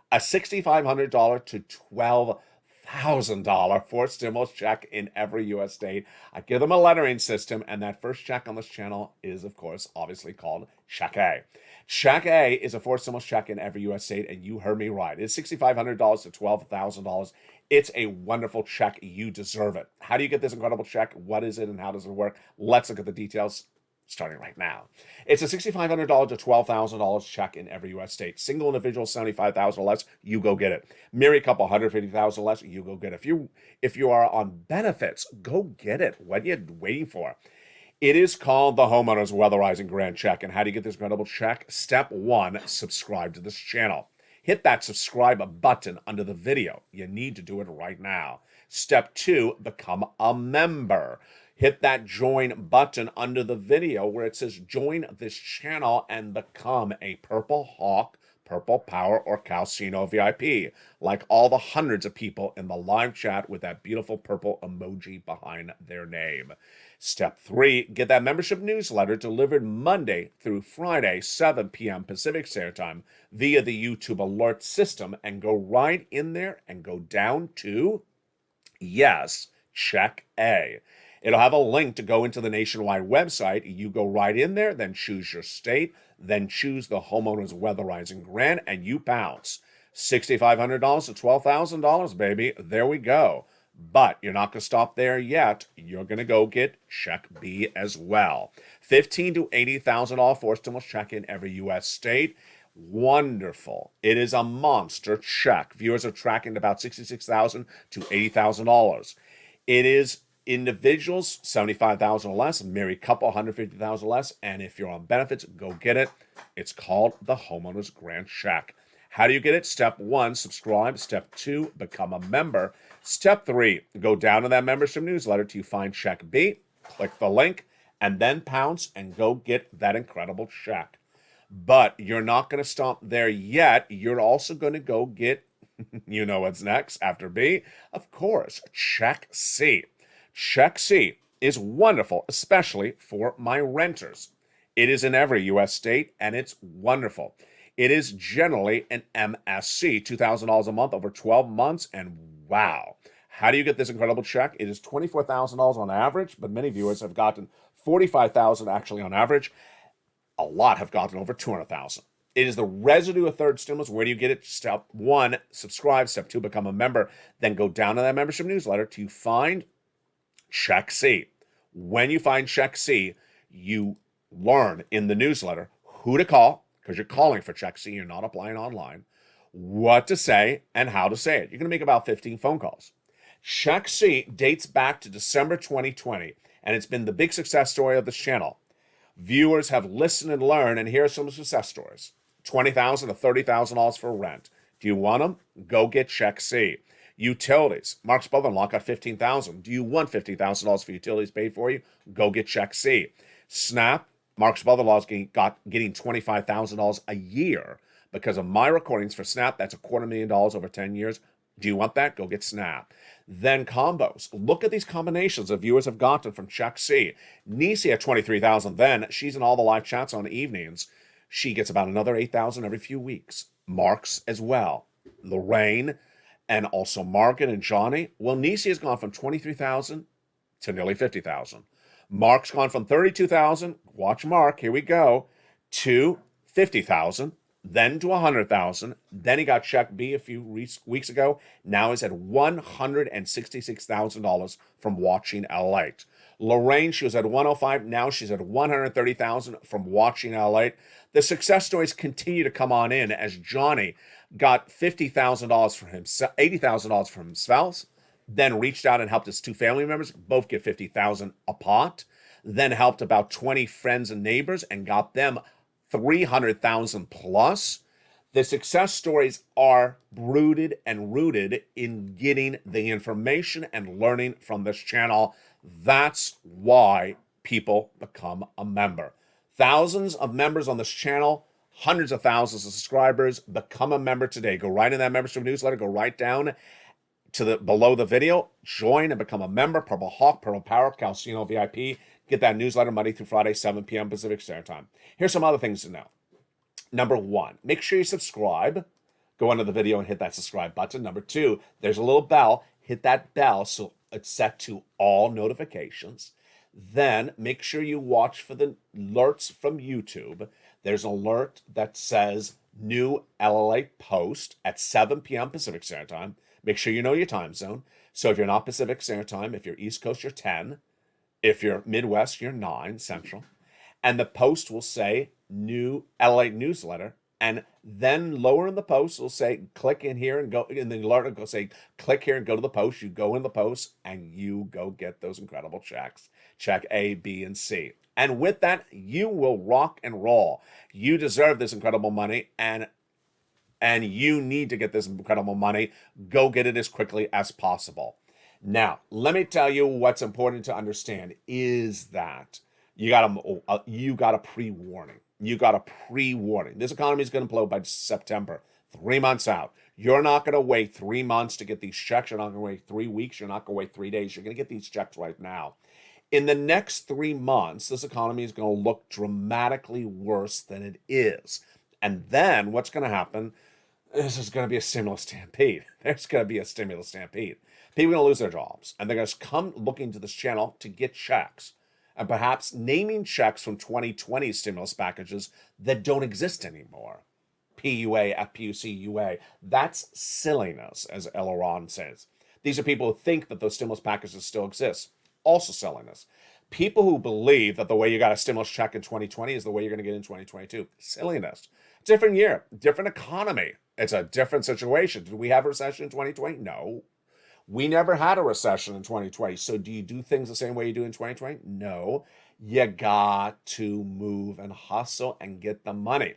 a $6,500 to $12,000 for stimulus check in every U.S. state. I give them a lettering system, and that first check on this channel is, of course, obviously called Check A. Check A is a for stimulus check in every U.S. state, and you heard me right. It's $6,500 to $12,000. It's a wonderful check. You deserve it. How do you get this incredible check? What is it, and how does it work? Let's look at the details starting right now. It's a $6,500 to $12,000 check in every U.S. state. Single individual, 75,000 or less, you go get it. Married couple, 150,000 or less, you go get it. If you are on benefits, go get it. What are you waiting for? It is called the Homeowners Weatherizing Grant Check. And how do you get this incredible check? Step 1, subscribe to this channel. Hit that subscribe button under the video. You need to do it right now. Step 2, become a member. Hit that join button under the video where it says join this channel and become a Purple Hawk, Purple Power, or Calcino VIP, like all the hundreds of people in the live chat with that beautiful purple emoji behind their name. Step 3, get that membership newsletter delivered Monday through Friday, 7 p.m. Pacific Standard Time via the YouTube alert system, and go right in there and go down to, yes, Check A. It'll have a link to go into the nationwide website. You go right in there, then choose your state, then choose the Homeowners Weatherizing Grant, and you pounce. $6,500 to $12,000, baby. There we go. But you're not going to stop there yet. You're going to go get Check B as well. $15,000 to $80,000 for stimulus check in every U.S. state. Wonderful. It is a monster check. Viewers are tracking about $66,000 to $80,000. It is individuals, 75,000 or less, married couple, 150,000 or less, and if you're on benefits, go get it. It's called the Homeowners Grant Check. How do you get it? Step 1, subscribe. Step 2, become a member. Step 3, go down to that membership newsletter till you find Check B, click the link, and then pounce and go get that incredible check. But you're not going to stop there yet. You're also going to go get, you know what's next after B? Of course, Check C. Check C is wonderful, especially for my renters. It is in every U.S. state, and it's wonderful. It is generally an MSC, $2,000 a month over 12 months, and wow. How do you get this incredible check? It is $24,000 on average, but many viewers have gotten $45,000 actually on average. A lot have gotten over $200,000. It is the residue of third stimulus. Where do you get it? Step 1, subscribe. Step 2, become a member. Then go down to that membership newsletter till you find Check C. When you find Check C, you learn in the newsletter who to call, because you're calling for Check C, you're not applying online, what to say, and how to say it. You're going to make about 15 phone calls. Check C dates back to December 2020, and it's been the big success story of this channel. Viewers have listened and learned, and here are some success stories. $20,000 to $30,000 for rent. Do you want them? Go get Check C. Utilities. Mark's brother-in-law got $15,000. Do you want $15,000 for utilities paid for you? Go get Check C. SNAP. Mark's brother-in-law's getting $25,000 a year because of my recordings for SNAP. That's $250,000 over 10 years. Do you want that? Go get SNAP. Then combos. Look at these combinations that viewers have gotten from Check C. Nisi at $23,000. Then she's in all the live chats on the evenings. She gets about another $8,000 every few weeks. Mark's as well. Lorraine and also Margaret and Johnny. Well, Nisi has gone from $23,000 to nearly $50,000. Mark's gone from $32,000. Watch Mark. Here we go. To $50,000. Then to $100,000. Then he got Check B a few weeks ago. Now he's at $166,000 from watching LALATE. Lorraine, she was at $105,000. Now she's at $130,000 from watching LALATE. The success stories continue to come on in as Johnny got $50,000 for himself, $80,000 for himself. Then reached out and helped his 2 family members, both get $50,000 a pot. Then helped about 20 friends and neighbors and got them $300,000 plus. The success stories are rooted in getting the information and learning from this channel. That's why people become a member. Thousands of members on this channel, hundreds of thousands of subscribers. Become a member today. Go right in that membership newsletter. Go right down to the below the video. Join and become a member. Purple Hawk, Purple Power, Calcino VIP. Get that newsletter Monday through Friday, 7 p.m. Pacific Standard Time. Here's some other things to know. Number 1, make sure you subscribe. Go under the video and hit that subscribe button. Number 2, there's a little bell. Hit that bell so it's set to all notifications. Then make sure you watch for the alerts from YouTube. There's an alert that says new LALATE post at 7 p.m. Pacific Standard Time. Make sure you know your time zone. So if you're not Pacific Standard Time, if you're East Coast, you're 10. If you're Midwest, you're 9 Central. And the post will say new LALATE newsletter. And then lower in the post, will say click in here and go. And the alert will say click here and go to the post. You go in the post and you go get those incredible checks. Check A, B, and C. And with that, you will rock and roll. You deserve this incredible money, and you need to get this incredible money. Go get it as quickly as possible. Now, let me tell you what's important to understand is that you got a pre-warning. You got a pre-warning. This economy is going to implode by September, 3 months out. You're not going to wait 3 months to get these checks. You're not going to wait 3 weeks. You're not going to wait 3 days. You're going to get these checks right now. In the next 3 months, this economy is going to look dramatically worse than it is. And then what's going to happen? This is going to be a stimulus stampede. There's going to be a stimulus stampede. People are going to lose their jobs, and they're going to come looking to this channel to get checks, and perhaps naming checks from 2020 stimulus packages that don't exist anymore. PUA, FPUC, UA. That's silliness, as Elron says. These are people who think that those stimulus packages still exist. Also silliness. People who believe that the way you got a stimulus check in 2020 is the way you're going to get in 2022. Silliness. Different year, different economy. It's a different situation. Did we have a recession in 2020? No. We never had a recession in 2020. So do you do things the same way you do in 2020? No. You got to move and hustle and get the money.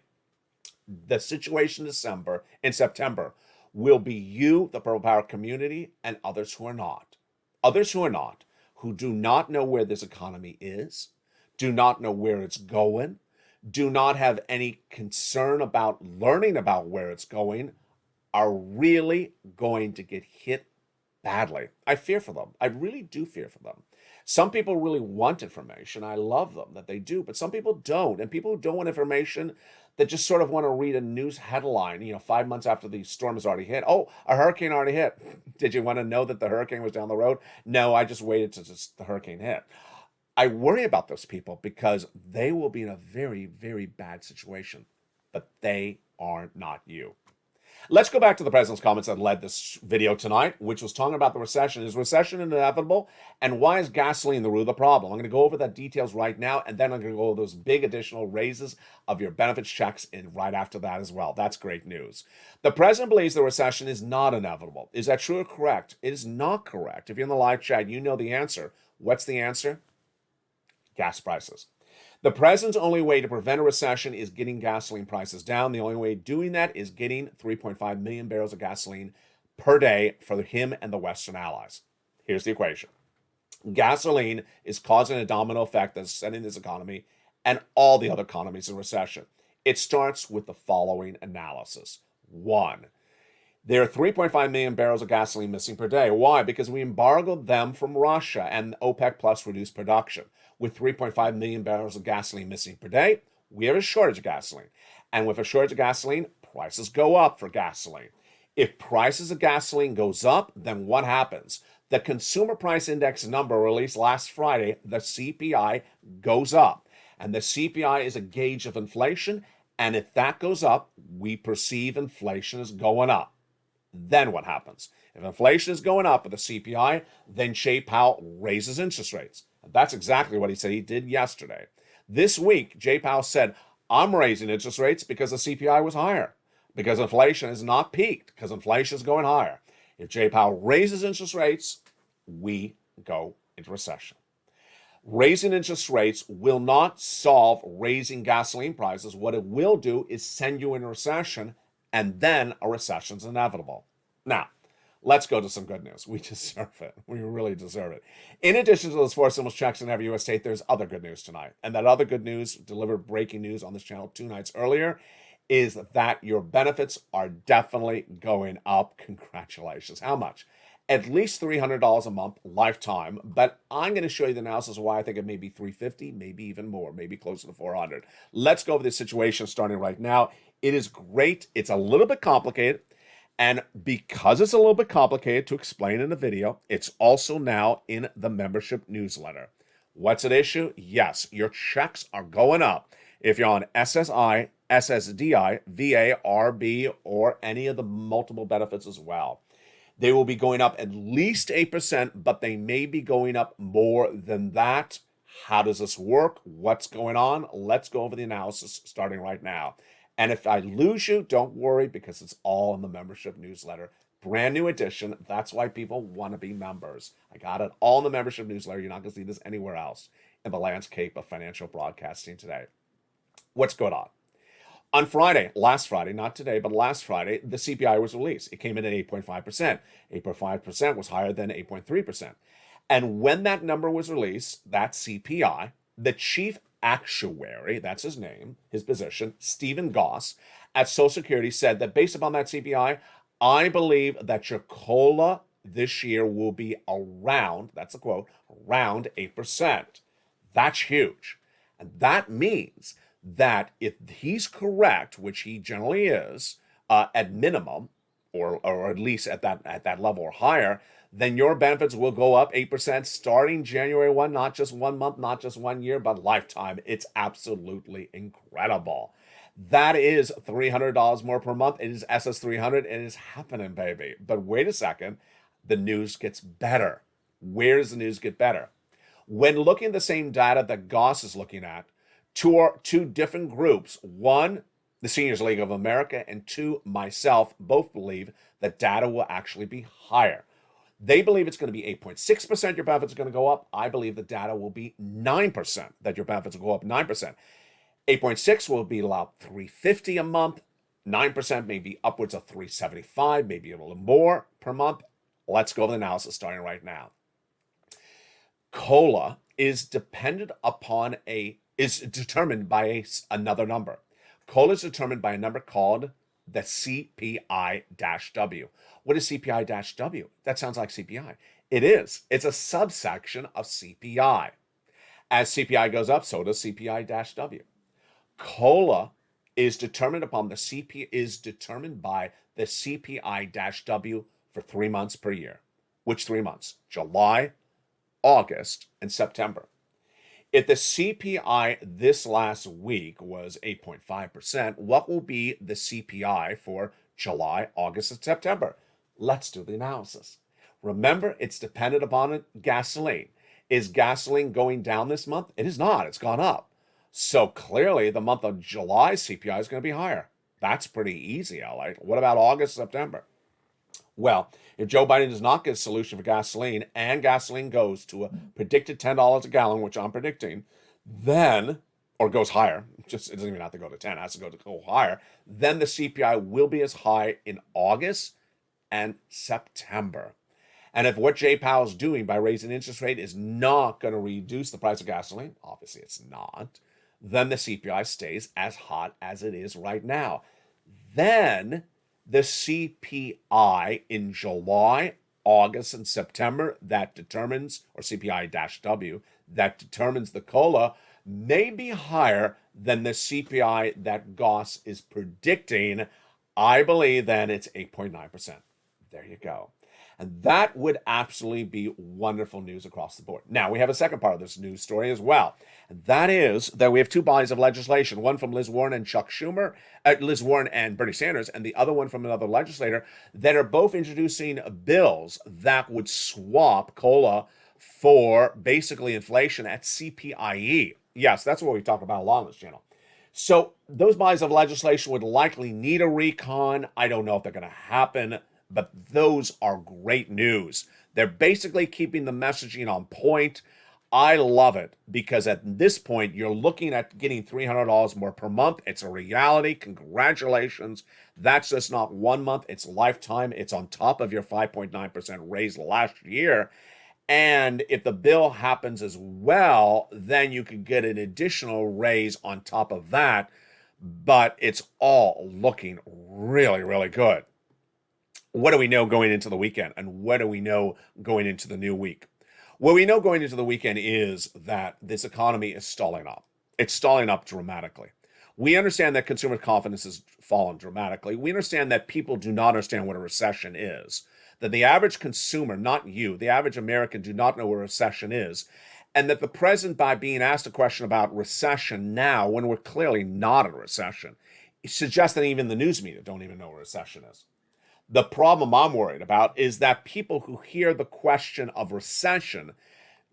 The situation in September will be you, the Purple Power community, and others who are not. Others who are not, who do not know where this economy is, do not know where it's going, do not have any concern about learning about where it's going, are really going to get hit badly. I fear for them. I really do fear for them. Some people really want information. I love them that they do, but some people don't. And people who don't want information, that just sort of want to read a news headline, 5 months after the storm has already hit. Oh, a hurricane already hit. Did you want to know that the hurricane was down the road? No, I just waited till the hurricane hit. I worry about those people because they will be in a very, very bad situation, but they are not you. Let's go back to the president's comments that led this video tonight, which was talking about the recession. Is recession inevitable? And why is gasoline the root of the problem? I'm going to go over the details right now, and then I'm going to go over those big additional raises of your benefits checks in right after that as well. That's great news. The president believes the recession is not inevitable. Is that true or correct? It is not correct. If you're in the live chat, you know the answer. What's the answer? Gas prices. The president's only way to prevent a recession is getting gasoline prices down. The only way doing that is getting 3.5 million barrels of gasoline per day for him and the Western allies. Here's the equation. Gasoline is causing a domino effect that's sending this economy and all the other economies in recession. It starts with the following analysis. 1. There are 3.5 million barrels of gasoline missing per day. Why? Because we embargoed them from Russia and OPEC Plus reduced production. With 3.5 million barrels of gasoline missing per day, we have a shortage of gasoline. And with a shortage of gasoline, prices go up for gasoline. If prices of gasoline goes up, then what happens? The Consumer Price Index number released last Friday, the CPI, goes up. And the CPI is a gauge of inflation. And if that goes up, we perceive inflation is going up. Then what happens? If inflation is going up with the CPI, then Jay Powell raises interest rates. That's exactly what he said he did yesterday. This week, Jay Powell said, I'm raising interest rates because the CPI was higher, because inflation has not peaked, because inflation is going higher. If Jay Powell raises interest rates, we go into recession. Raising interest rates will not solve raising gasoline prices. What it will do is send you into recession, and then a recession is inevitable. Now, let's go to some good news. We deserve it. We really deserve it. In addition to those 4 stimulus checks in every U.S. state, there's other good news tonight. And that other good news, delivered breaking news on this channel 2 nights earlier, is that your benefits are definitely going up. Congratulations. How much? At least $300 a month, lifetime. But I'm going to show you the analysis of why I think it may be $350, maybe even more, maybe closer to $400. Let's go over this situation starting right now. It is great. It's a little bit complicated. And because it's a little bit complicated to explain in a video, it's also now in the membership newsletter. What's at issue? Yes, your checks are going up. If you're on SSI, SSDI, VA, RB, or any of the multiple benefits as well, they will be going up at least 8%, but they may be going up more than that. How does this work? What's going on? Let's go over the analysis starting right now. And if I lose you, don't worry, because it's all in the membership newsletter. Brand new edition. That's why people want to be members. I got it all in the membership newsletter. You're not going to see this anywhere else in the landscape of financial broadcasting today. What's going on? On Friday, last Friday, not today, but last Friday, the CPI was released. It came in at 8.5%. 8.5% was higher than 8.3%. And when that number was released, that CPI, the chief actuary, that's his name, his position, Stephen Goss, at Social Security said that based upon that CPI, I believe that your COLA this year will be around, that's a quote, around 8%. That's huge. And that means that if he's correct, which he generally is, at minimum, or at least at that level or higher, then your benefits will go up 8% starting January 1, not just 1 month, not just 1 year, but lifetime. It's absolutely incredible. That is $300 more per month. It is SS300. It is happening, baby. But wait a second. The news gets better. Where does the news get better? When looking at the same data that Goss is looking at, two different groups, one, the Seniors League of America, and two, myself, both believe that data will actually be higher. They believe it's going to be 8.6% your benefits are going to go up. I believe the data will be 9%, that your benefits will go up 9%. 8.6 will be about $350 a month. 9% may be upwards of $375, maybe a little more per month. Let's go over the analysis starting right now. COLA is determined by another number. COLA is determined by a number called the CPI-W. What is CPI-W? That sounds like CPI. It is. It's a subsection of CPI. As CPI goes up, so does CPI-W. COLA is determined by the CPI-W for 3 months per year. Which 3 months? July, August, and September. If the CPI this last week was 8.5%, what will be the CPI for July, August, and September? Let's do the analysis. Remember, it's dependent upon gasoline. Is gasoline going down this month? It is not. It's gone up. So clearly, the month of July CPI is going to be higher. That's pretty easy, LA. What about August, September? Well, if Joe Biden does not get a solution for gasoline and gasoline goes to a predicted $10 a gallon, which I'm predicting, then or goes higher, just it doesn't even have to go to 10, it has to go higher, then the CPI will be as high in August and September. And if what Jay Powell's doing by raising interest rate is not going to reduce the price of gasoline, obviously it's not, then the CPI stays as hot as it is right now. Then the CPI in July, August, and September that determines, or CPI-W, that determines the COLA may be higher than the CPI that Goss is predicting. I believe then it's 8.9%. There you go. And that would absolutely be wonderful news across the board. Now, we have a second part of this news story as well. And that is that we have two bodies of legislation, one from Liz Warren and Chuck Schumer, Liz Warren and Bernie Sanders, and the other one from another legislator, that are both introducing bills that would swap COLA for basically inflation at CPIE. Yes, that's what we talk about a lot on this channel. So those bodies of legislation would likely need a recon. I don't know if they're going to happen, but those are great news. They're basically keeping the messaging on point. I love it because at this point, you're looking at getting $300 more per month. It's a reality. Congratulations. That's just not 1 month. It's lifetime. It's on top of your 5.9% raise last year. And if the bill happens as well, then you could get an additional raise on top of that. But it's all looking really, really good. What do we know going into the weekend? And what do we know going into the new week? What we know going into the weekend is that this economy is stalling up. It's stalling up dramatically. We understand that consumer confidence has fallen dramatically. We understand that people do not understand what a recession is. That the average consumer, not you, the average American, do not know what a recession is. And that the president, by being asked a question about recession now, when we're clearly not in a recession, suggests that even the news media don't even know what a recession is. The problem I'm worried about is that people who hear the question of recession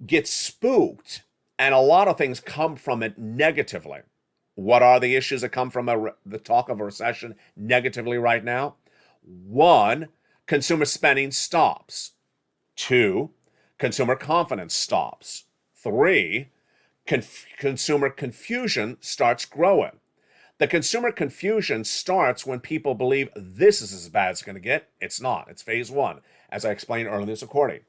get spooked, and a lot of things come from it negatively. What are the issues that come from the talk of a recession negatively right now? 1, consumer spending stops. 2, consumer confidence stops. 3, consumer confusion starts growing. The consumer confusion starts when people believe this is as bad as it's going to get. It's not. It's phase 1, as I explained earlier in this recording.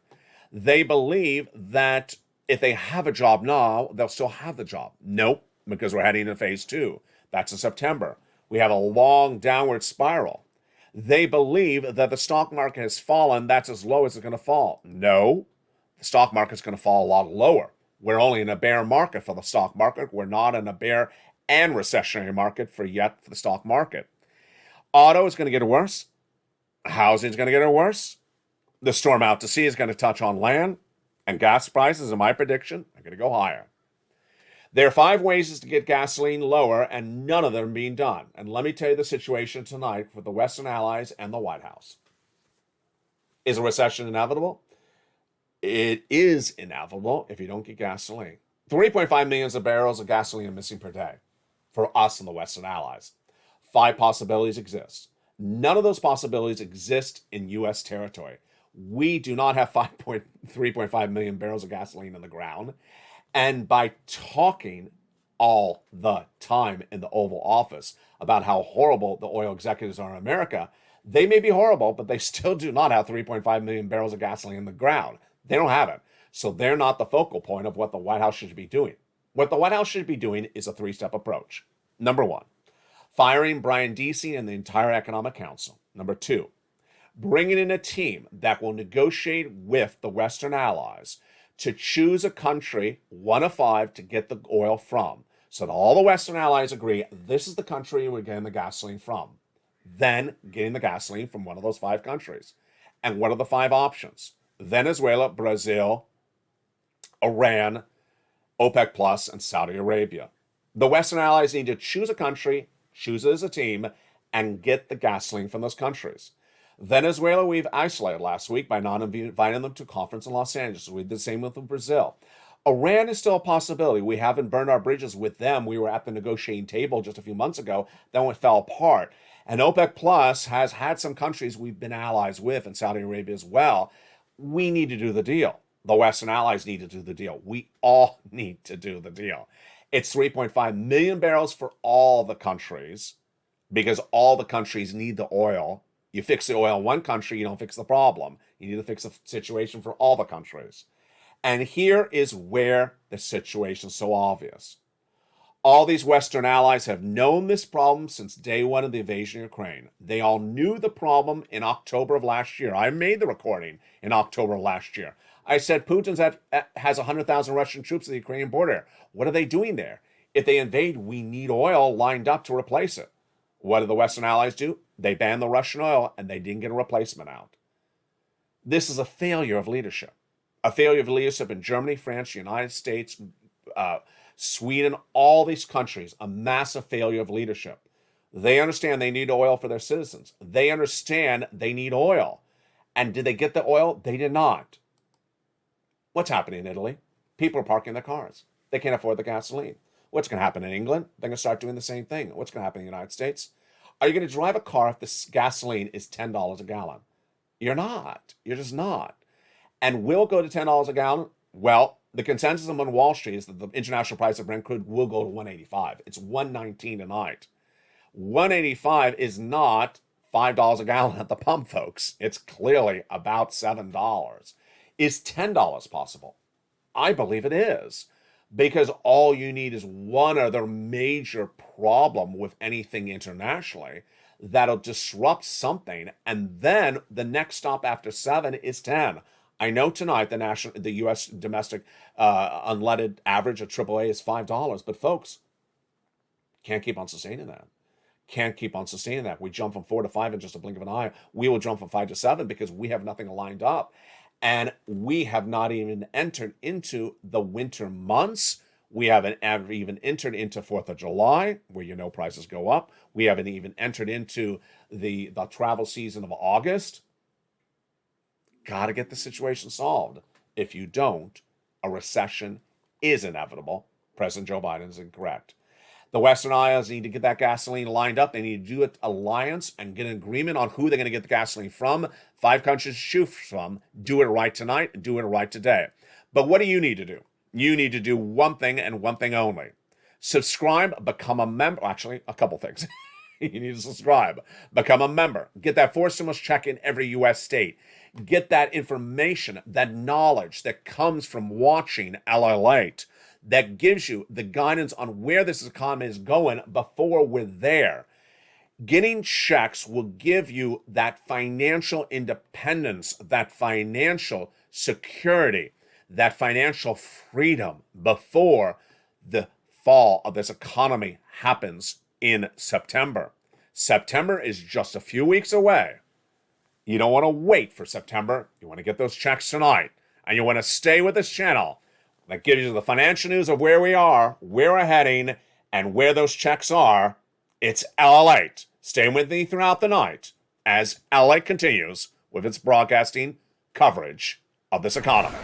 They believe that if they have a job now, they'll still have the job. Nope, because we're heading into phase 2. That's in September. We have a long downward spiral. They believe that the stock market has fallen. That's as low as it's going to fall. No, the stock market's going to fall a lot lower. We're only in a bear market for the stock market. We're not in a bear and recessionary market for the stock market. Auto is going to get worse. Housing is going to get worse. The storm out to sea is going to touch on land. And gas prices, in my prediction, are going to go higher. There are 5 ways to get gasoline lower, and none of them being done. And let me tell you the situation tonight with the Western Allies and the White House. Is a recession inevitable? It is inevitable if you don't get gasoline. 3.5 million barrels of gasoline are missing per day for us and the Western Allies. 5 possibilities exist. None of those possibilities exist in U.S. territory. We do not have 3.5 million barrels of gasoline in the ground. And by talking all the time in the Oval Office about how horrible the oil executives are in America, they may be horrible, but they still do not have 3.5 million barrels of gasoline in the ground. They don't have it. So they're not the focal point of what the White House should be doing. What the White House should be doing is a 3-step approach. Number 1, firing Brian Deasy and the entire Economic Council. Number 2, bringing in a team that will negotiate with the Western Allies to choose a country, 1 of 5, to get the oil from. So that all the Western Allies agree, this is the country we're getting the gasoline from. Then getting the gasoline from one of those 5 countries. And what are the 5 options? Venezuela, Brazil, Iran, OPEC Plus, and Saudi Arabia. The Western Allies need to choose a country, choose it as a team, and get the gasoline from those countries. Venezuela, we've isolated last week by not inviting them to a conference in Los Angeles. We did the same with Brazil. Iran is still a possibility. We haven't burned our bridges with them. We were at the negotiating table just a few months ago. Then it fell apart. And OPEC Plus has had some countries we've been allies with, and Saudi Arabia as well. We need to do the deal. The Western Allies need to do the deal. We all need to do the deal. It's 3.5 million barrels for all the countries because all the countries need the oil. You fix the oil in one country, you don't fix the problem. You need to fix the situation for all the countries. And here is where the situation's so obvious. All these Western allies have known this problem since day one of the invasion of Ukraine. They all knew the problem in October of last year. I made the recording in October of last year. I said Putin's has 100,000 Russian troops at the Ukrainian border. What are they doing there? If they invade, we need oil lined up to replace it. What did the Western allies do? They banned the Russian oil and they didn't get a replacement out. This is a failure of leadership. A failure of leadership in Germany, France, United States, Sweden, all these countries, a massive failure of leadership. They understand they need oil for their citizens. They understand they need oil. And did they get the oil? They did not. What's happening in Italy? People are parking their cars. They can't afford the gasoline. What's going to happen in England? They're going to start doing the same thing. What's going to happen in the United States? Are you going to drive a car if the gasoline is $10 a gallon? You're not. You're just not. And will it go to $10 a gallon? Well, the consensus among Wall Street is that the international price of Brent crude will go to $185. It's $119 tonight. $185 is not $5 a gallon at the pump, folks. It's clearly about $7. Is $10 possible? I believe it is. Because all you need is one other major problem with anything internationally that'll disrupt something, and then the next stop after 7 is 10. I know tonight the U.S. domestic unleaded average of AAA is $5, but folks, can't keep on sustaining that. Can't keep on sustaining that. We jump from 4 to 5 in just a blink of an eye. We will jump from 5 to 7 because we have nothing lined up. And we have not even entered into the winter months. We haven't even entered into 4th of July, where you know prices go up. We haven't even entered into the travel season of August. Got to get the situation solved. If you don't, a recession is inevitable. President Joe Biden is incorrect. The Western allies need to get that gasoline lined up. They need to do an alliance and get an agreement on who they're going to get the gasoline from. 5 countries to choose from. Do it right tonight and do it right today. But what do you need to do? You need to do one thing and one thing only. Subscribe, become a member. Actually, a couple things. You need to subscribe, become a member, get that 4 stimulus check in every U.S. state. Get that information, that knowledge that comes from watching LALATE, that gives you the guidance on where this economy is going before we're there. Getting checks will give you that financial independence, that financial security, that financial freedom before the fall of this economy happens in September. September is just a few weeks away. You don't want to wait for September. You want to get those checks tonight. And you want to stay with this channel that gives you the financial news of where we are, where we're heading, and where those checks are. It's LALATE. Stay with me throughout the night as LALATE continues with its broadcasting coverage of this economy.